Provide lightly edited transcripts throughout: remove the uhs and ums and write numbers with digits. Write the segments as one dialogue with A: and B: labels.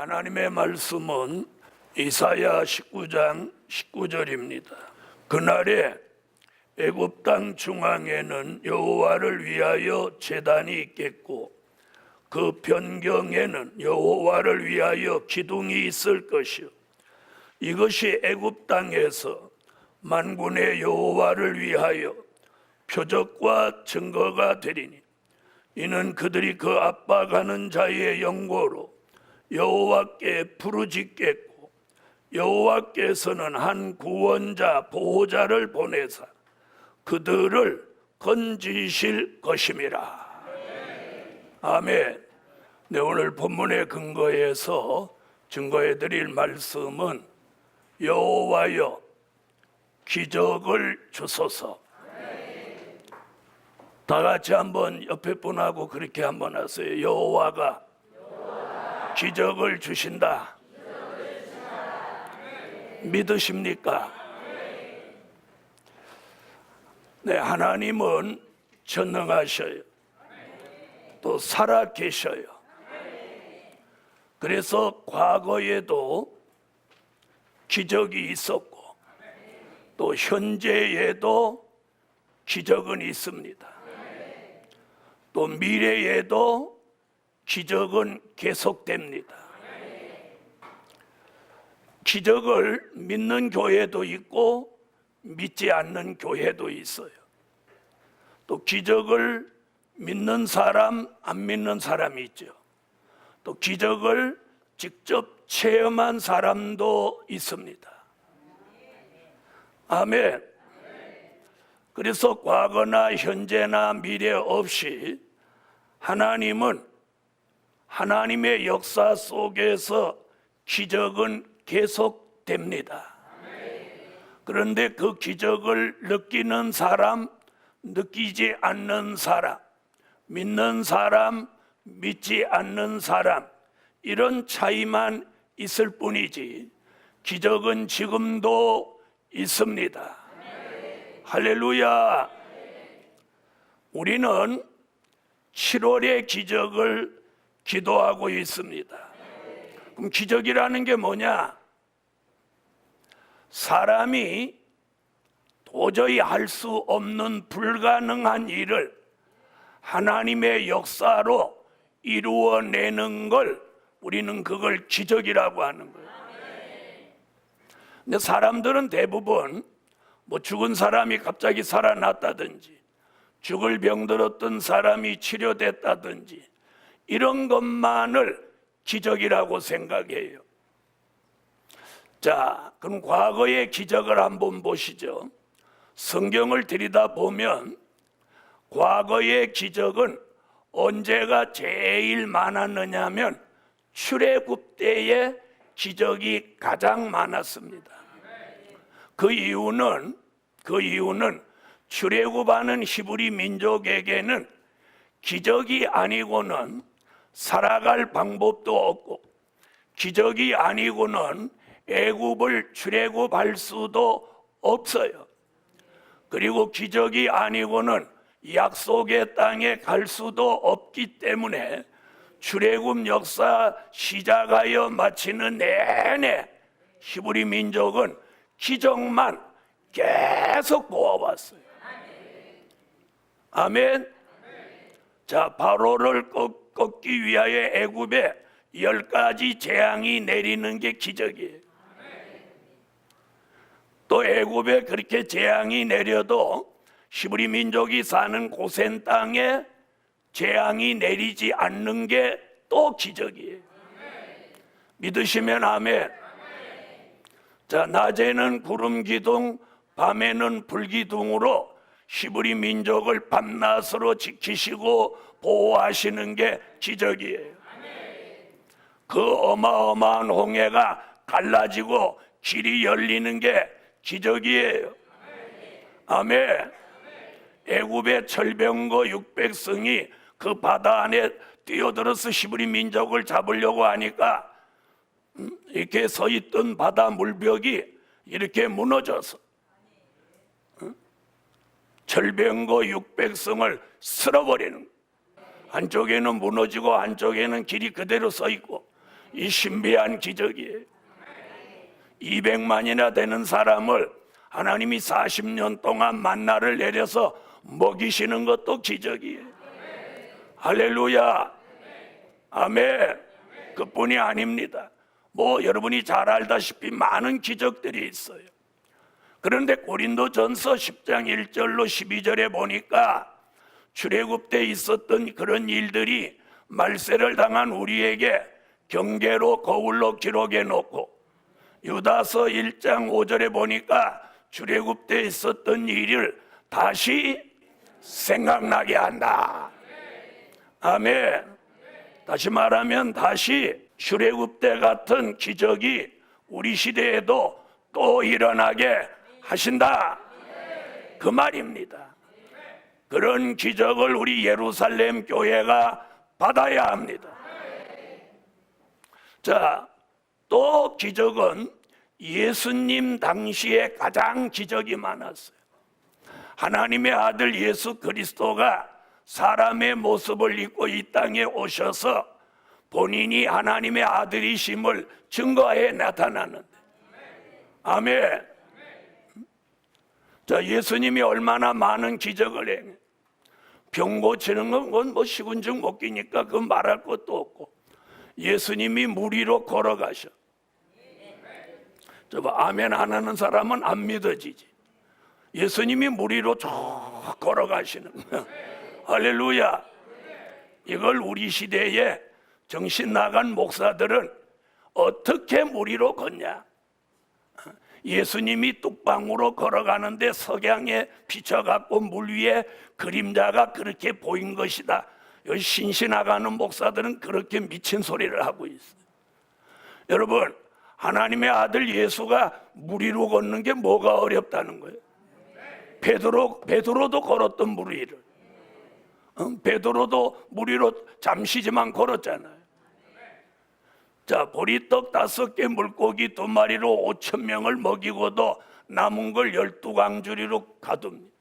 A: 하나님의 말씀은 이사야 19장 19절입니다. 그날에 애굽 땅 중앙에는 여호와를 위하여 제단이 있겠고 그 변경에는 여호와를 위하여 기둥이 있을 것이요 이것이 애굽 땅에서 만군의 여호와를 위하여 표적과 증거가 되리니 이는 그들이 그 압박하는 자의 영고로 여호와께 부르짖겠고 여호와께서는 한 구원자 보호자를 보내사 그들을 건지실 것임이라. 아멘. 네, 오늘 본문의 근거에서 증거해 드릴 말씀은 여호와여 기적을 주소서. 다 같이 한번 옆에 분하고 그렇게 한번 하세요. 여호와가 기적을 주신다. 믿으십니까? 네, 하나님은 전능하셔요. 또 살아 계셔요. 그래서 과거에도 기적이 있었고 또 현재에도 기적은 있습니다. 또 미래에도 기적은 계속됩니다. 기적을 믿는 교회도 있고 믿지 않는 교회도 있어요. 또 기적을 믿는 사람, 안 믿는 사람이 있죠. 또 기적을 직접 체험한 사람도 있습니다. 아멘. 그래서 과거나 현재나 미래 없이 하나님은 하나님의 역사 속에서 기적은 계속됩니다. 그런데 그 기적을 느끼는 사람, 느끼지 않는 사람, 믿는 사람, 믿지 않는 사람, 이런 차이만 있을 뿐이지 기적은 지금도 있습니다. 할렐루야. 우리는 7월의 기적을 기도하고 있습니다. 그럼 기적이라는 게 뭐냐? 사람이 도저히 할 수 없는 불가능한 일을 하나님의 역사로 이루어내는 걸 우리는 그걸 기적이라고 하는 거예요. 근데 사람들은 대부분 뭐 죽은 사람이 갑자기 살아났다든지 죽을 병들었던 사람이 치료됐다든지 이런 것만을 기적이라고 생각해요. 자, 그럼 과거의 기적을 한번 보시죠. 성경을 들여다보면 과거의 기적은 언제가 제일 많았느냐 하면 출애굽 때의 기적이 가장 많았습니다. 그 이유는 출애굽하는 히브리 민족에게는 기적이 아니고는 살아갈 방법도 없고 기적이 아니고는 애굽을 출애굽할 수도 없어요. 그리고 기적이 아니고는 약속의 땅에 갈 수도 없기 때문에 출애굽 역사 시작하여 마치는 내내 히브리 민족은 기적만 계속 보아왔어요. 아멘. 자, 바로를 꺾기 위하여 애굽에 10가지 재앙이 내리는 게 기적이에요. 또 애굽에 그렇게 재앙이 내려도 히브리 민족이 사는 고센 땅에 재앙이 내리지 않는 게 또 기적이에요. 믿으시면 아멘. 자, 낮에는 구름 기둥, 밤에는 불 기둥으로 히브리 민족을 밤낮으로 지키시고 보호하시는 게 기적이에요. 그 어마어마한 홍해가 갈라지고 길이 열리는 게 기적이에요. 아멘. 애굽의 철병거 600성이 그 바다 안에 뛰어들어서 히브리 민족을 잡으려고 하니까 이렇게 서 있던 바다 물벽이 이렇게 무너져서 철병거 600성을 쓸어버리는 거예요. 한쪽에는 무너지고 한쪽에는 길이 그대로 서 있고 이 신비한 기적이에요. 200만이나 되는 사람을 하나님이 40년 동안 만나를 내려서 먹이시는 것도 기적이에요. 할렐루야. 아멘. 그뿐이 아닙니다. 여러분이 잘 알다시피 많은 기적들이 있어요. 그런데 고린도전서 10장 1절로 12절에 보니까 출애굽 때 있었던 그런 일들이 말세를 당한 우리에게 경계로 거울로 기록해 놓고, 유다서 1장 5절에 보니까 출애굽 때 있었던 일을 다시 생각나게 한다. 아멘. 다시 말하면 다시 출애굽 때 같은 기적이 우리 시대에도 또 일어나게 하신다, 그 말입니다. 그런 기적을 우리 예루살렘 교회가 받아야 합니다. 자, 또 기적은 예수님 당시에 가장 기적이 많았어요. 하나님의 아들 예수 그리스도가 사람의 모습을 입고 이 땅에 오셔서 본인이 하나님의 아들이심을 증거해 나타나는데, 아멘. 자, 예수님이 얼마나 많은 기적을 해. 병 고치는 건 시군증 못 끼니까 그건 말할 것도 없고, 예수님이 물 위로 걸어가셔. 아멘 안 하는 사람은 안 믿어지지. 예수님이 물 위로 쭉 걸어가시는 할렐루야. 이걸 우리 시대에 정신 나간 목사들은 어떻게 물 위로 걷냐? 예수님이 뚝방으로 걸어가는데 석양에 비춰갖고 물 위에 그림자가 그렇게 보인 것이다. 여기 신신나가는 목사들은 그렇게 미친 소리를 하고 있어요. 여러분, 하나님의 아들 예수가 물 위로 걷는 게 뭐가 어렵다는 거예요? 베드로도 걸었던 물 위를, 베드로도 물 위로 잠시지만 걸었잖아요. 자, 보리떡 5개 물고기 2마리로 5,000명을 먹이고도 남은 걸 12광주리로 가둡니다.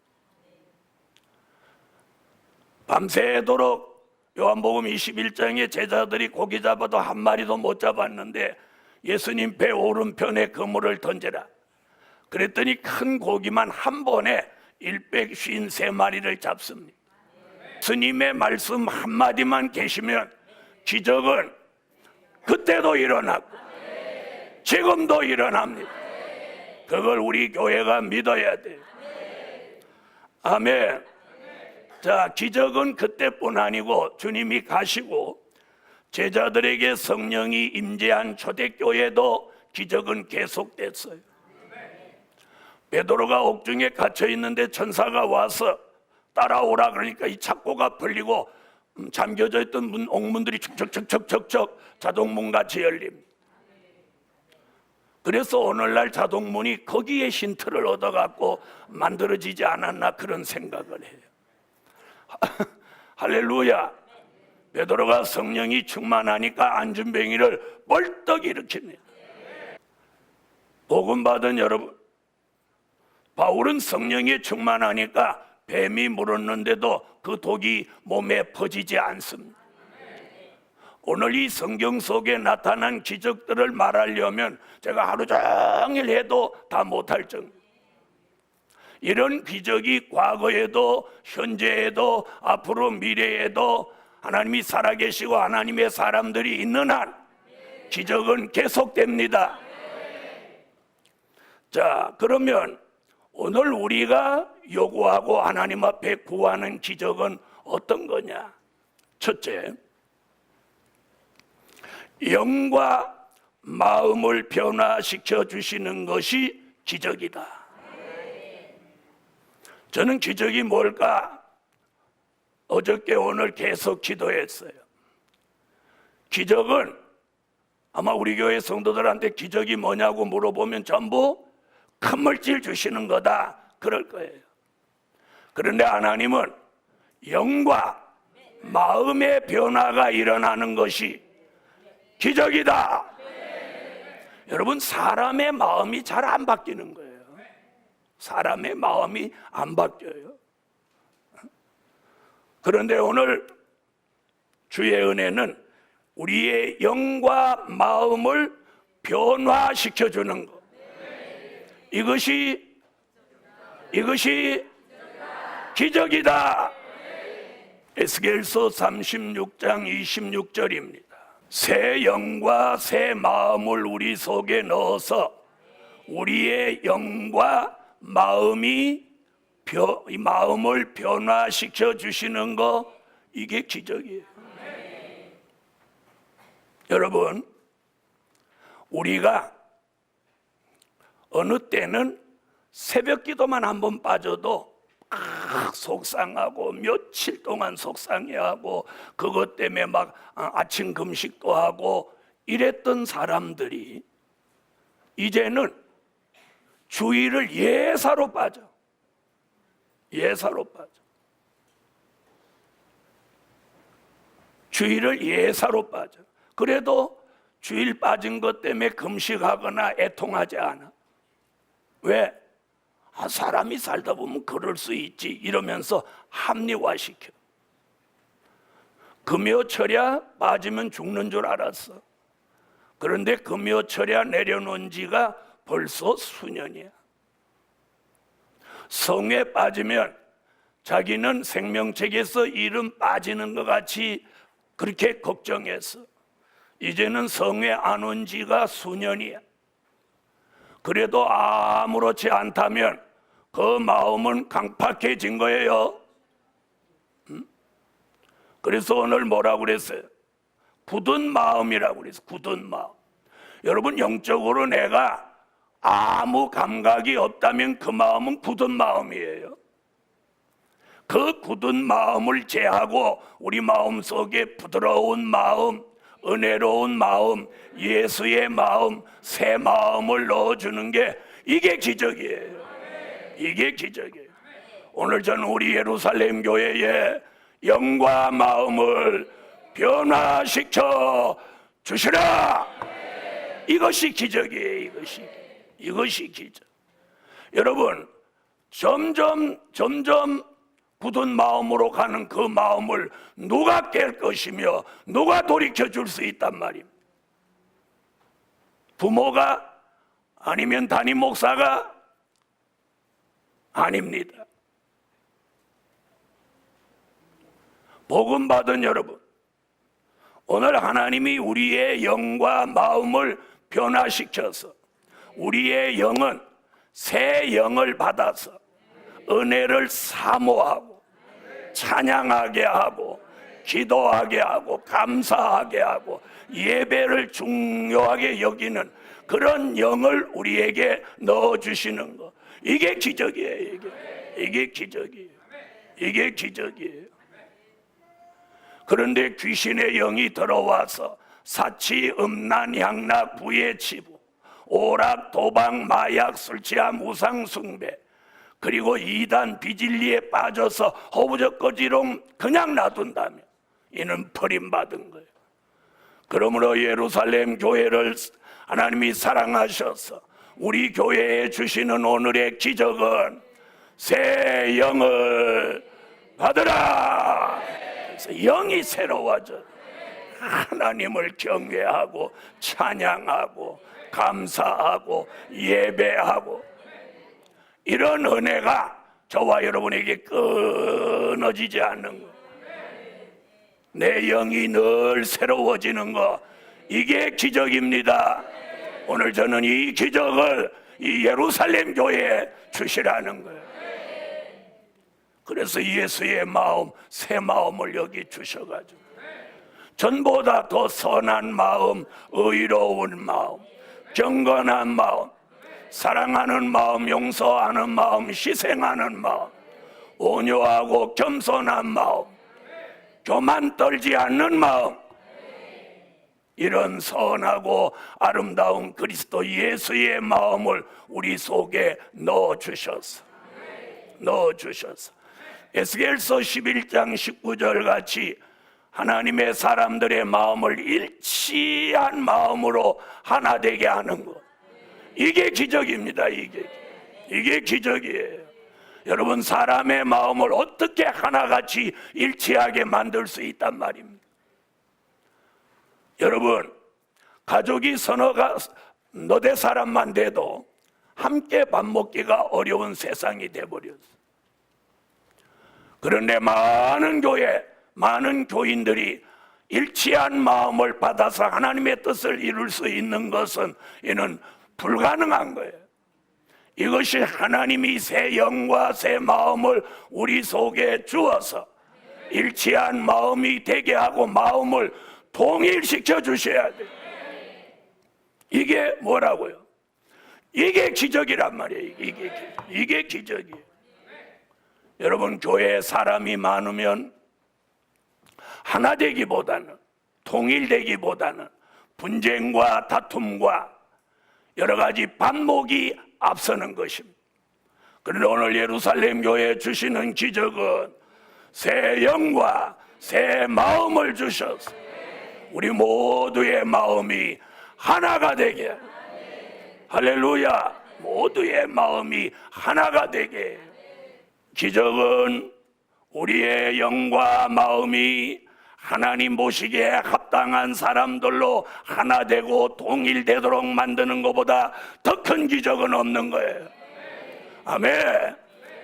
A: 밤새도록 요한복음 21장에 제자들이 고기 잡아도 한 마리도 못 잡았는데 예수님 배 오른편에 그물을 던져라. 그랬더니 큰 고기만 한 번에 153마리를 잡습니다. 스님의 말씀 한마디만 계시면 기적은 그때도 일어나고 지금도 일어납니다. 그걸 우리 교회가 믿어야 돼요. 아멘. 자, 기적은 그때뿐 아니고 주님이 가시고 제자들에게 성령이 임재한 초대교회도 기적은 계속됐어요. 베드로가 옥중에 갇혀 있는데 천사가 와서 따라오라 그러니까 이 착고가 풀리고 잠겨져 있던 옥문들이 척척척척척 자동문같이 열립니다. 그래서 오늘날 자동문이 거기에 힌트를 얻어갖고 만들어지지 않았나 그런 생각을 해요. 할렐루야. 베드로가 성령이 충만하니까 안진뱅이를 벌떡 일으킵니다. 복음 받은 여러분, 바울은 성령이 충만하니까 뱀이 물었는데도 그 독이 몸에 퍼지지 않습니다. 오늘 이 성경 속에 나타난 기적들을 말하려면 제가 하루 종일 해도 다 못할 정도. 이런 기적이 과거에도 현재에도 앞으로 미래에도 하나님이 살아계시고 하나님의 사람들이 있는 한 기적은 계속됩니다. 자, 그러면 오늘 우리가 요구하고 하나님 앞에 구하는 기적은 어떤 거냐? 첫째, 영과 마음을 변화시켜 주시는 것이 기적이다. 저는 기적이 뭘까? 어저께 오늘 계속 기도했어요. 기적은 아마 우리 교회 성도들한테 기적이 뭐냐고 물어보면 전부 큰 물질 주시는 거다 그럴 거예요. 그런데 하나님은 영과 마음의 변화가 일어나는 것이 기적이다. 여러분, 사람의 마음이 잘 안 바뀌는 거예요. 사람의 마음이 안 바뀌어요. 그런데 오늘 주의 은혜는 우리의 영과 마음을 변화시켜 주는 것. 이것이 기적이다. 에스겔서 36장 26절입니다. 새 영과 새 마음을 우리 속에 넣어서 우리의 영과 마음을 변화시켜 주시는 거, 이게 기적이에요. 여러분, 우리가 어느 때는 새벽 기도만 한번 빠져도 속상하고 며칠 동안 속상해하고 그것 때문에 막 아침 금식도 하고 이랬던 사람들이 이제는 주일을 예사로 빠져. 주일을 예사로 빠져. 그래도 주일 빠진 것 때문에 금식하거나 애통하지 않아. 왜? 사람이 살다 보면 그럴 수 있지 이러면서 합리화시켜. 금요철야 빠지면 죽는 줄 알았어. 그런데 금요철야 내려놓은 지가 벌써 수년이야. 성에 빠지면 자기는 생명책에서 이름 빠지는 것 같이 그렇게 걱정했어. 이제는 성에 안 온 지가 수년이야. 그래도 아무렇지 않다면 그 마음은 강팍해진 거예요. 그래서 오늘 뭐라고 그랬어요? 굳은 마음이라고 그랬어요. 굳은 마음. 여러분, 영적으로 내가 아무 감각이 없다면 그 마음은 굳은 마음이에요. 그 굳은 마음을 제하고 우리 마음 속에 부드러운 마음, 은혜로운 마음, 예수의 마음, 새 마음을 넣어주는 게, 이게 기적이에요. 이게 기적이에요. 오늘 저는 우리 예루살렘 교회에 영과 마음을 변화시켜 주시라. 이것이 기적이에요. 이것이 기적. 여러분, 점점 굳은 마음으로 가는 그 마음을 누가 깰 것이며 누가 돌이켜 줄 수 있단 말입니다. 부모가? 아니면 담임 목사가? 아닙니다. 복음 받은 여러분, 오늘 하나님이 우리의 영과 마음을 변화시켜서 우리의 영은 새 영을 받아서 은혜를 사모하고 찬양하게 하고 기도하게 하고 감사하게 하고 예배를 중요하게 여기는 그런 영을 우리에게 넣어주시는 것, 이게 기적이에요. 이게 기적이에요. 그런데 귀신의 영이 들어와서 사치, 음란, 향락, 부의 치부, 오락, 도박, 마약, 술 취함, 우상 숭배, 그리고 이단, 비진리에 빠져서 허우적거지로 그냥 놔둔다면 이는 버림받은 거예요. 그러므로 예루살렘 교회를 하나님이 사랑하셔서 우리 교회에 주시는 오늘의 기적은 새 영을 받으라. 그래서 영이 새로워져. 하나님을 경외하고 찬양하고 감사하고 예배하고, 이런 은혜가 저와 여러분에게 끊어지지 않는 것, 내 영이 늘 새로워지는 것, 이게 기적입니다. 오늘 저는 이 기적을 이 예루살렘 교회에 주시라는 거예요. 그래서 예수의 마음, 새 마음을 여기 주셔가지고 전보다 더 선한 마음, 의로운 마음, 경건한 마음, 사랑하는 마음, 용서하는 마음, 희생하는 마음, 온유하고 겸손한 마음, 교만 떨지 않는 마음, 이런 선하고 아름다운 그리스도 예수의 마음을 우리 속에 넣어주셔서 에스겔서 11장 19절 같이 하나님의 사람들의 마음을 일치한 마음으로 하나 되게 하는 것, 이게 기적입니다. 이게 기적이에요. 여러분, 사람의 마음을 어떻게 하나같이 일치하게 만들 수 있단 말입니다. 여러분, 가족이 너댓 사람만 돼도 함께 밥 먹기가 어려운 세상이 돼버렸어. 그런데 많은 교회, 많은 교인들이 일치한 마음을 받아서 하나님의 뜻을 이룰 수 있는 것은 이는 불가능한 거예요. 이것이 하나님이 새 영과 새 마음을 우리 속에 주어서 일치한 마음이 되게 하고 마음을 통일시켜 주셔야 돼요. 이게 뭐라고요? 이게 기적이란 말이에요. 이게 기적이에요. 여러분, 교회에 사람이 많으면 하나 되기보다는, 통일되기보다는 분쟁과 다툼과 여러 가지 반목이 앞서는 것입니다. 그런데 오늘 예루살렘 교회에 주시는 기적은 새 영과 새 마음을 주셔서 우리 모두의 마음이 하나가 되게, 할렐루야, 모두의 마음이 하나가 되게. 기적은 우리의 영과 마음이 하나님 보시기에 합당한 사람들로 하나 되고 통일되도록 만드는 것보다 더 큰 기적은 없는 거예요. 아멘.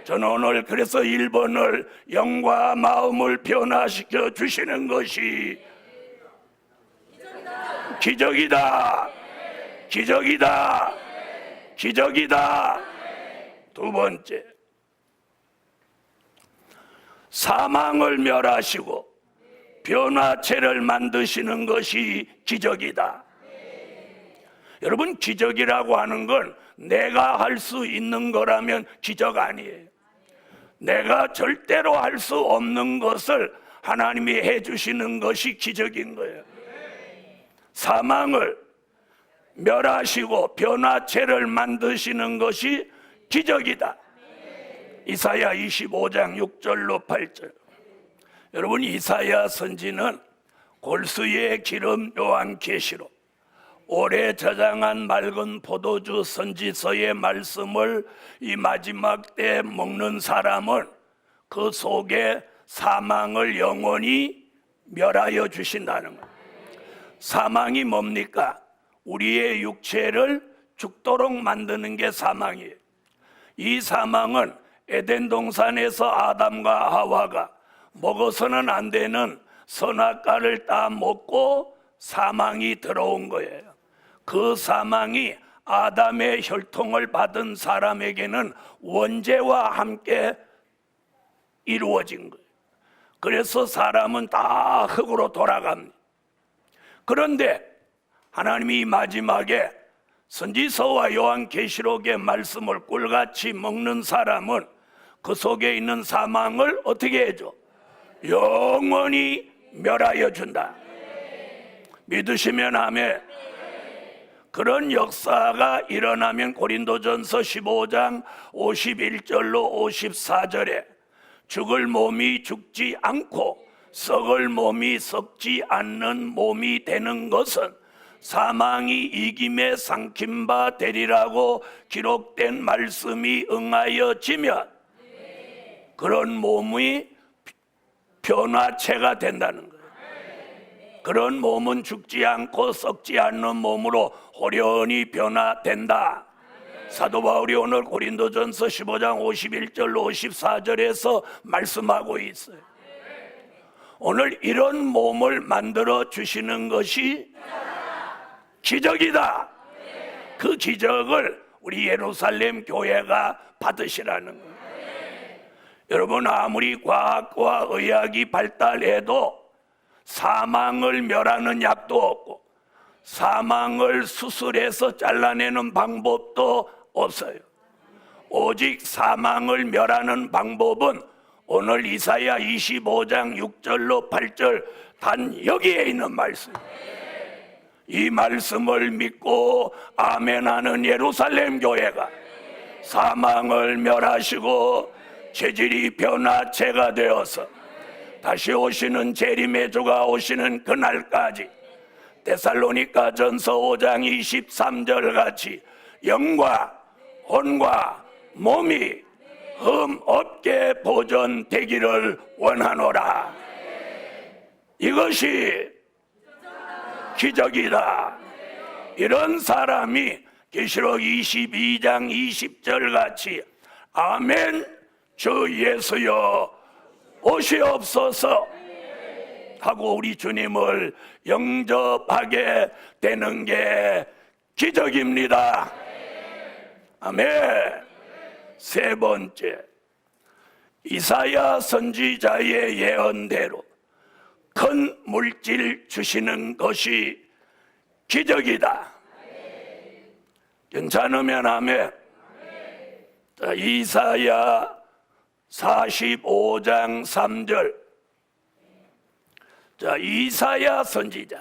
A: 저는 오늘 그래서 1번을 영과 마음을 변화시켜 주시는 것이 기적이다. 기적이다. 기적이다. 두 번째, 사망을 멸하시고 변화체를 만드시는 것이 기적이다. 여러분, 기적이라고 하는 건 내가 할 수 있는 거라면 기적 아니에요. 내가 절대로 할 수 없는 것을 하나님이 해주시는 것이 기적인 거예요. 사망을 멸하시고 변화체를 만드시는 것이 기적이다. 이사야 25장 6절로 8절. 여러분, 이사야 선지는 골수의 기름 요한계시록, 오래 저장한 맑은 포도주 선지서의 말씀을 이 마지막 때 먹는 사람은 그 속에 사망을 영원히 멸하여 주신다는 거예요. 사망이 뭡니까? 우리의 육체를 죽도록 만드는 게 사망이에요. 이 사망은 에덴 동산에서 아담과 하와가 먹어서는 안 되는 선악과를 따 먹고 사망이 들어온 거예요. 그 사망이 아담의 혈통을 받은 사람에게는 원죄와 함께 이루어진 거예요. 그래서 사람은 다 흙으로 돌아갑니다. 그런데 하나님이 마지막에 선지서와 요한계시록의 말씀을 꿀같이 먹는 사람은 그 속에 있는 사망을 어떻게 해줘? 영원히 멸하여 준다. 믿으시면 아멘. 그런 역사가 일어나면 고린도전서 15장 51절로 54절에 죽을 몸이 죽지 않고 썩을 몸이 썩지 않는 몸이 되는 것은 사망이 이김에 삼킨 바 되리라고 기록된 말씀이 응하여지면 그런 몸이 변화체가 된다는 거예요. 그런 몸은 죽지 않고 썩지 않는 몸으로 호련히 변화된다. 사도 바울이 오늘 고린도전서 15장 51절로 54절에서 말씀하고 있어요. 오늘 이런 몸을 만들어 주시는 것이 기적이다. 그 기적을 우리 예루살렘 교회가 받으시라는 거예요. 여러분, 아무리 과학과 의학이 발달해도 사망을 멸하는 약도 없고 사망을 수술해서 잘라내는 방법도 없어요. 오직 사망을 멸하는 방법은 오늘 이사야 25장 6절로 8절 단 여기에 있는 말씀. 이 말씀을 믿고 아멘하는 예루살렘 교회가 사망을 멸하시고 체질이 변화체가 되어서 다시 오시는 재림의 주가 오시는 그날까지 데살로니가 전서 5장 23절 같이 영과 혼과 몸이 흠 없게 보존되기를 원하노라. 이것이 기적이다. 이런 사람이 계시록 22장 20절 같이 아멘 주 예수여 오시옵소서 하고 우리 주님을 영접하게 되는 게 기적입니다. 아멘. 세 번째, 이사야 선지자의 예언대로 큰 물질 주시는 것이 기적이다. 괜찮으면 아멘. 자, 이사야 45장 3절. 자, 이사야 선지자,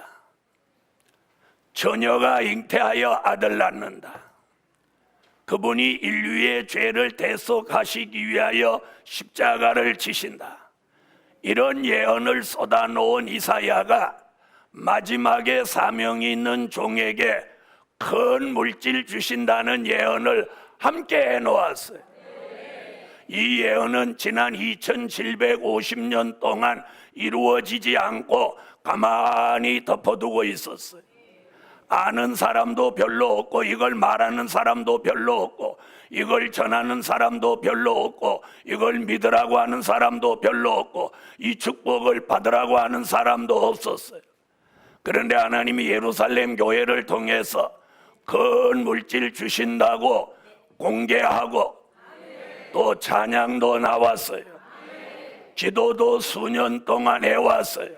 A: 처녀가 잉태하여 아들 낳는다. 그분이 인류의 죄를 대속하시기 위하여 십자가를 지신다. 이런 예언을 쏟아놓은 이사야가 마지막에 사명이 있는 종에게 큰 물질 주신다는 예언을 함께 해놓았어요. 이 예언은 지난 2750년 동안 이루어지지 않고 가만히 덮어두고 있었어요. 아는 사람도 별로 없고, 이걸 말하는 사람도 별로 없고, 이걸 전하는 사람도 별로 없고, 이걸 믿으라고 하는 사람도 별로 없고, 이 축복을 받으라고 하는 사람도 없었어요. 그런데 하나님이 예루살렘 교회를 통해서 큰 물질 주신다고 공개하고 또 찬양도 나왔어요. 기도도 수년 동안 해왔어요.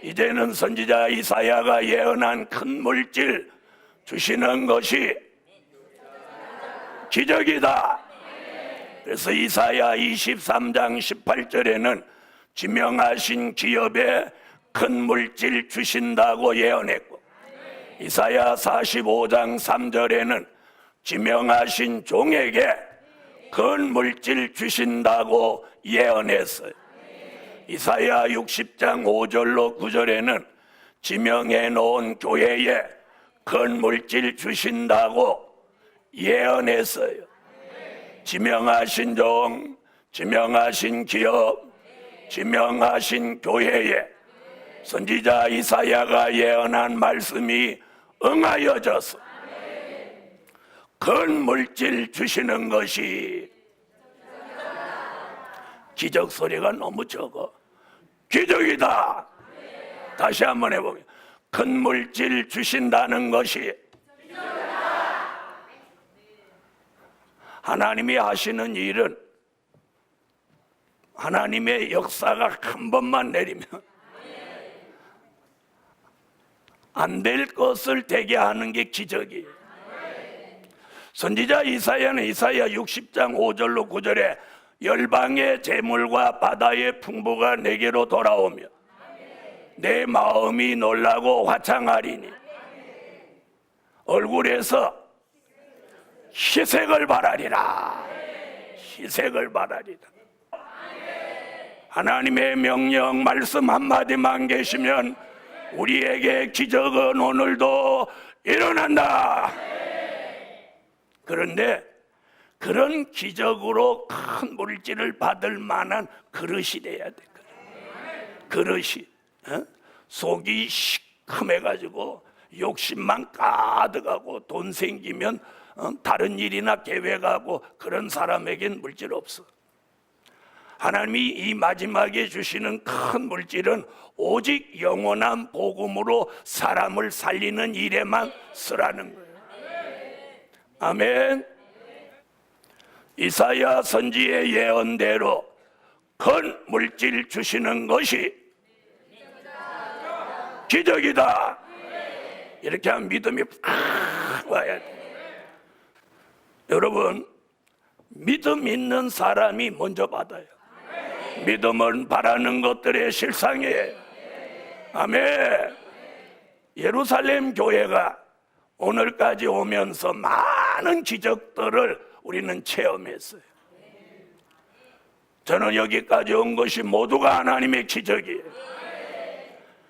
A: 이제는 선지자 이사야가 예언한 큰 물질 주시는 것이 기적이다. 그래서 이사야 23장 18절에는 지명하신 기업에 큰 물질 주신다고 예언했고, 이사야 45장 3절에는 지명하신 종에게 큰 물질 주신다고 예언했어요. 이사야 60장 5절로 9절에는 지명해 놓은 교회에 큰 물질 주신다고 예언했어요. 지명하신 종, 지명하신 기업, 지명하신 교회에 선지자 이사야가 예언한 말씀이 응하여져서 큰 물질 주시는 것이 기적 소리가 너무 적어. 기적이다. 다시 한번 해보겠습니다. 큰 물질 주신다는 것이 하나님이 하시는 일은 하나님의 역사가 한 번만 내리면 안 될 것을 되게 하는 게 기적이에요. 선지자 이사야는 이사야 60장 5절로 9절에 열방의 재물과 바다의 풍부가 내게로 돌아오며 내 마음이 놀라고 화창하리니 얼굴에서 희색을 바라리라. 희색을 바라리라. 하나님의 명령 말씀 한마디만 계시면 우리에게 기적은 오늘도 일어난다. 그런데 그런 기적으로 큰 물질을 받을 만한 그릇이 돼야 돼. 그릇이 속이 시큼해가지고 욕심만 가득하고 돈 생기면 다른 일이나 계획하고 그런 사람에겐 물질 없어. 하나님이 이 마지막에 주시는 큰 물질은 오직 영원한 복음으로 사람을 살리는 일에만 쓰라는 거예요. 아멘. 이사야 선지의 예언대로 큰 물질 주시는 것이 기적이다. 이렇게 하면 믿음이 팍 와야 돼. 여러분, 믿음 있는 사람이 먼저 받아요. 믿음은 바라는 것들의 실상이에요. 아멘. 예루살렘 교회가 오늘까지 오면서 많은 기적들을 우리는 체험했어요. 저는 여기까지 온 것이 모두가 하나님의 기적이에요.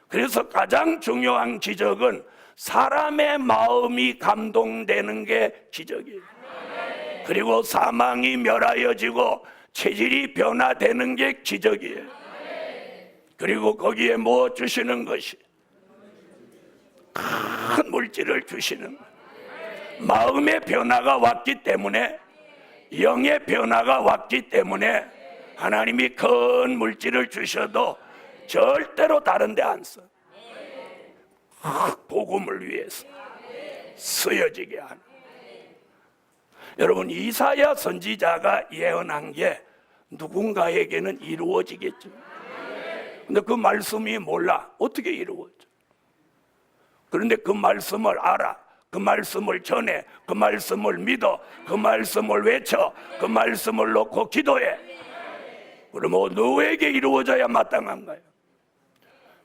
A: 그래서 가장 중요한 기적은 사람의 마음이 감동되는 게 기적이에요. 그리고 사망이 멸하여지고 체질이 변화되는 게 기적이에요. 그리고 거기에 뭐 주시는 것이 큰 물질을 주시는 거예요. 마음의 변화가 왔기 때문에, 영의 변화가 왔기 때문에 하나님이 큰 물질을 주셔도 절대로 다른 데 안 써. 복음을 위해서 쓰여지게 하는. 여러분, 이사야 선지자가 예언한 게 누군가에게는 이루어지겠죠. 근데 그 말씀이 몰라. 어떻게 이루어져? 그런데 그 말씀을 알아. 그 말씀을 전해. 그 말씀을 믿어. 그 말씀을 외쳐. 그 말씀을 놓고 기도해. 그러면 너에게 이루어져야 마땅한가요?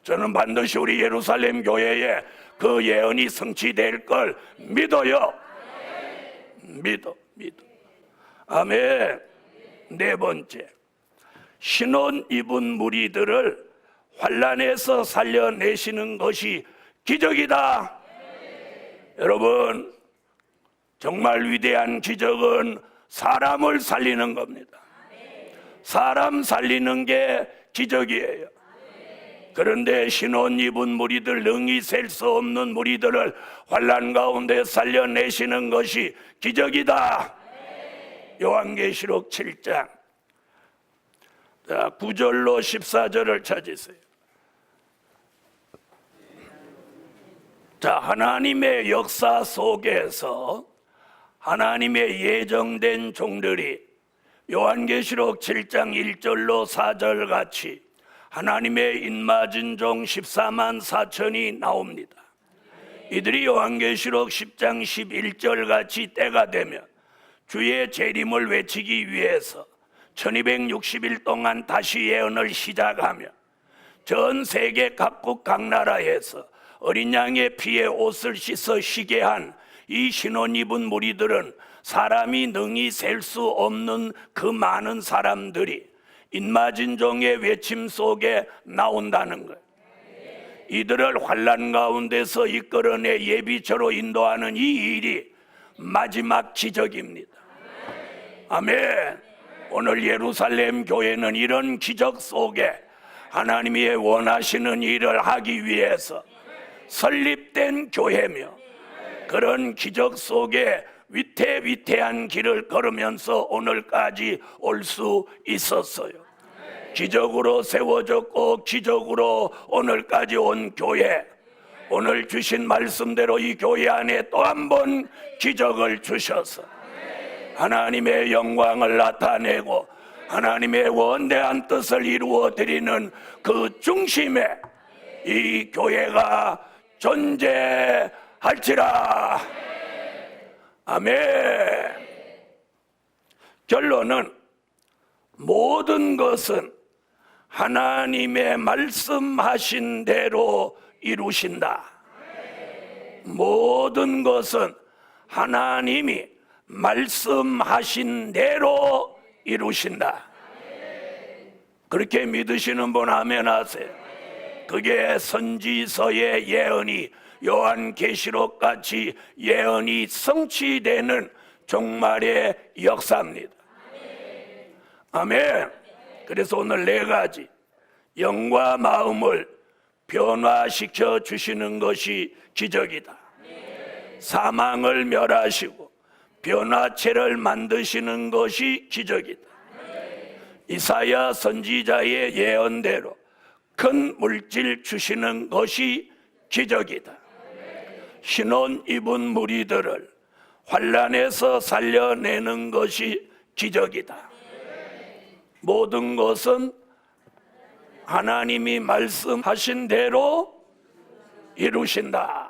A: 저는 반드시 우리 예루살렘 교회에 그 예언이 성취될 걸 믿어요. 믿어. 아멘. 네 번째, 신혼 입은 무리들을 환난에서 살려내시는 것이 기적이다. 여러분, 정말 위대한 기적은 사람을 살리는 겁니다. 사람 살리는 게 기적이에요. 그런데 신혼 입은 무리들, 능히 셀 수 없는 무리들을 환난 가운데 살려내시는 것이 기적이다. 요한계시록 7장 9절로 14절을 찾으세요. 자, 하나님의 역사 속에서 하나님의 예정된 종들이 요한계시록 7장 1절로 4절 같이 하나님의 인맞은 종 14만 4천이 나옵니다. 이들이 요한계시록 10장 11절 같이 때가 되면 주의 재림을 외치기 위해서 1260일 동안 다시 예언을 시작하며 전 세계 각국 각 나라에서 어린 양의 피에 옷을 씻어 쉬게 한 이 신혼 입은 무리들은 사람이 능히 셀 수 없는 그 많은 사람들이 인맞은 종의 외침 속에 나온다는 거예요. 이들을 환난 가운데서 이끌어내 예비처로 인도하는 이 일이 마지막 기적입니다. 아멘. 오늘 예루살렘 교회는 이런 기적 속에 하나님이 원하시는 일을 하기 위해서 설립된 교회며, 그런 기적 속에 위태위태한 길을 걸으면서 오늘까지 올 수 있었어요. 기적으로 세워졌고 기적으로 오늘까지 온 교회, 오늘 주신 말씀대로 이 교회 안에 또 한 번 기적을 주셔서 하나님의 영광을 나타내고 하나님의 원대한 뜻을 이루어 드리는 그 중심에 이 교회가 존재할지라. 아멘. 결론은 모든 것은 하나님의 말씀하신 대로 이루신다. 모든 것은 하나님이 말씀하신 대로 이루신다. 그렇게 믿으시는 분 아멘 하세요. 그게 선지서의 예언이 요한계시록 같이 예언이 성취되는 종말의 역사입니다. 아멘. 그래서 오늘 네 가지, 영과 마음을 변화시켜 주시는 것이 기적이다. 사망을 멸하시고 변화체를 만드시는 것이 기적이다. 이사야 선지자의 예언대로 큰 물질 주시는 것이 기적이다. 신혼 입은 무리들을 환난에서 살려내는 것이 기적이다. 모든 것은 하나님이 말씀하신 대로 이루신다.